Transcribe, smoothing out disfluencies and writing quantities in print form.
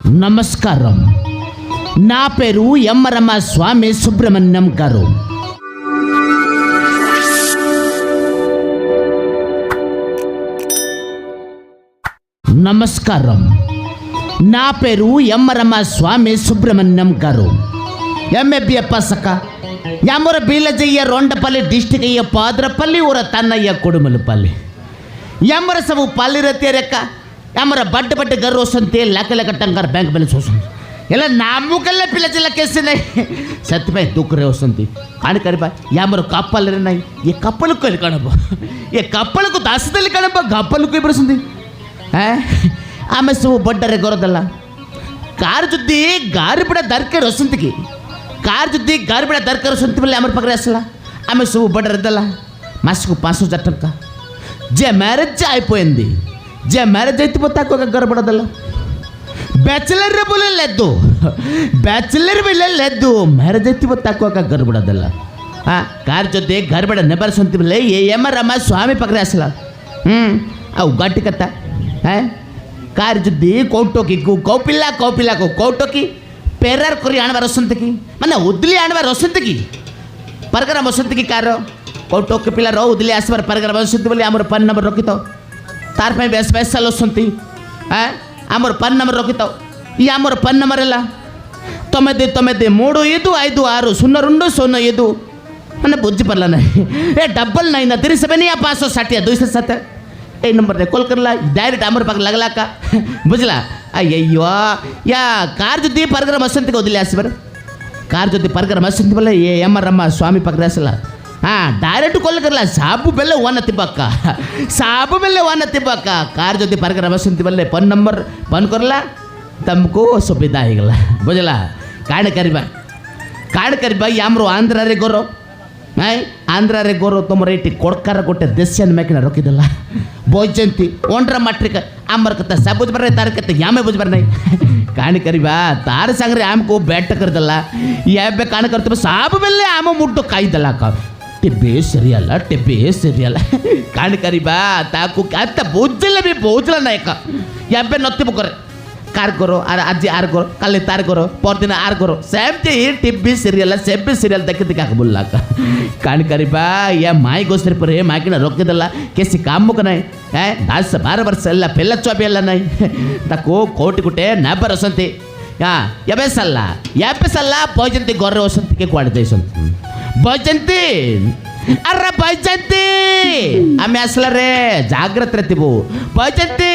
నమస్కారం. నా పేరు యమ్మరమ్మ స్వామి సుబ్రహ్మణ్యం గారు. నమస్కారం. నా పేరు యమ్మరమ్మ స్వామి సుబ్రహ್ಮಣ್ಯಂ గారు. ಎಂಎ ಪಸಕ ಯಾಮರ ಬೀಲಜಯ್ಯ ರೊಂಡಪಲ್ಲಿ ಡಿಸ್ಟಿಕ್ಯ್ಯ ಪಾದ್ರಪಲ್ಲಿ ಊರ ತನ್ನಯ್ಯ ಕುಡುಮಲಪಲ್ಲಿ ಯಾಮರ ಸಬು ಪಲ್ಲಿರತ್ತೆ ರೆಕ್ಕ ಯಾಮರ ಬಡ್ಡ ಬಡ್ಡ ಗರ್ ವಸಂತೆ ಲೆಕ್ಕ ಲೆಕ್ಕ ಟಂಗಾರ ಬ್ಯಾಂಕ್ ಬ್ಯಾಲೆನ್ಸ್ ವಸಂತಿ ಎಲ್ಲ ನಮ್ಮಗೆಲ್ಲ ಪಿಲ್ಲ ಜಿಲ್ಲ ಕೇಸಿನ ಸತ್ಯಪಾಯಿ ದುಃಖರೇ ವಸಂತಿ ಕಾಣಿ ಕರಿಬಾ ಯಾಮರ ಕಪ್ಪಲ್ಲರೆ ನೈ ಈ ಕಪ್ಪಲಕ್ಕೂ ಇಲ್ಲಿ ಕಾಣಬ್ಬ ಈ ಕಪ್ಪಲಕ್ಕೂ ದಾಸದಲ್ಲಿ ಕಾಣಬ್ಬ ಗಪ್ಪಲಕ್ಕೂ ಇಬ್ಬರು ಸಂತಿ ಆಮೇಲೆ ಸಬು ಬಡ್ಡರೆ ಗೊರದಲ್ಲ कार जुद्दी गारी बिड़ा दरकार वसंतकी कार जुद्दी गारी बिड़ा दरकार वसंत बोले आमर पकड़े असला आमे सब बड़र दला मासको 500,000 टका जे मैरेज आईपोయింది जे मैरेज అయితే పోతాకో గర్బడదల ಬ್ಯಾಚುಲರ್ बोले लेदो ಬ್ಯಾಚುಲರ್ बोले लेदो मैरेज అయితే పోతాಕೋ ಗರ್ಬಡದಲ್ಲ कार जुद्दी गरबड़ नेबर संत बोले ये यमरಮ್ಮ स्वामी पकड़े असला आ उगाटी कथा कार जुद्दी कौटोकी कौपिला कौपिला को कौटोकी पेरार करी आणबार वसंतकी माने उदली आणबार वसंतकी परगरा वसंतकी कार कौटोकी पिला रो उदली आसबार परगरा वसंत बोली आमर पन नंबर रखितो तार पे बेस बेसल वसंती आमर पन नंबर रखितो ई आमर पन नंबर हला तमे दे 3 5 5 6 0 2 0 5 माने बुझी परला नहीं ए डबल 9 37 या 560 207 ए नंबर ने कॉल करला डायरेक्ट आमर पाक लगला का बुझला अय्यो या कार जुद्दी परगर वसंत को दिले आसबर कार जुद्दी परगर वसंत बोले ये यमरಮ್ಮ स्वामी पकड़े असला डायरेक्ट कॉल करला साबु बेले वन तिबक्का साबु बेले वन तिबक्का कार जुद्दी परगर वसंत बोले पन नंबर पन करला तुमको सुविधा हिगला बुझला काण करिबा यामरो आंध्र रे गोरो आंध्र रे गोरो तुम रेटी कोड़कार गोटे देशियन मेकिन रखीदला बोजंती ओंड्र मट्रिक आमर कथा सब बुझ बर तार कथा यामे बुझ बर नहीं काणी करिबा तार संगरे आम को बैठ कर दला याबे काण करते साब बेले आम मुड्डो काई दला का टिबे सीरियल काणी करिबा ताकू आता बोझले भी बोझला नहीं का याबे नत्ति बकर कार करो आज आर करो कल तार करो परदिन आर करो सेमती टीवी सीरियल सेबी सीरियल देखी देखा बोलला काण करिबा या माई गोसरी पर माकिना रोकिदला केसी काम को नहीं 10-12 वर्ष ಎಲ್ಲ ಪೆಲ್ಲ ಚೋಬಿ ಎಲ್ಲ ನೈ ತಕೋ ಕೋಟಿ ಕುಟೆ ನಬರ ವಸಂತಿ ಯಾಬೆ ಸಲ್ಲ ಬೈಜಂತಿ ಗೊರ್ರೆ ವಸಂತಿಗೆ ಕ್ವಾಡಿ ಜೈಸಂತಿ ಬೈಜಂತಿ ಅರ್ರ ಬೈಜಂತಿ ಆಮೆ ಅಸಲ ರೇ ಜಾಗ್ರತೆ ತಿಬು ಬೈಜಂತಿ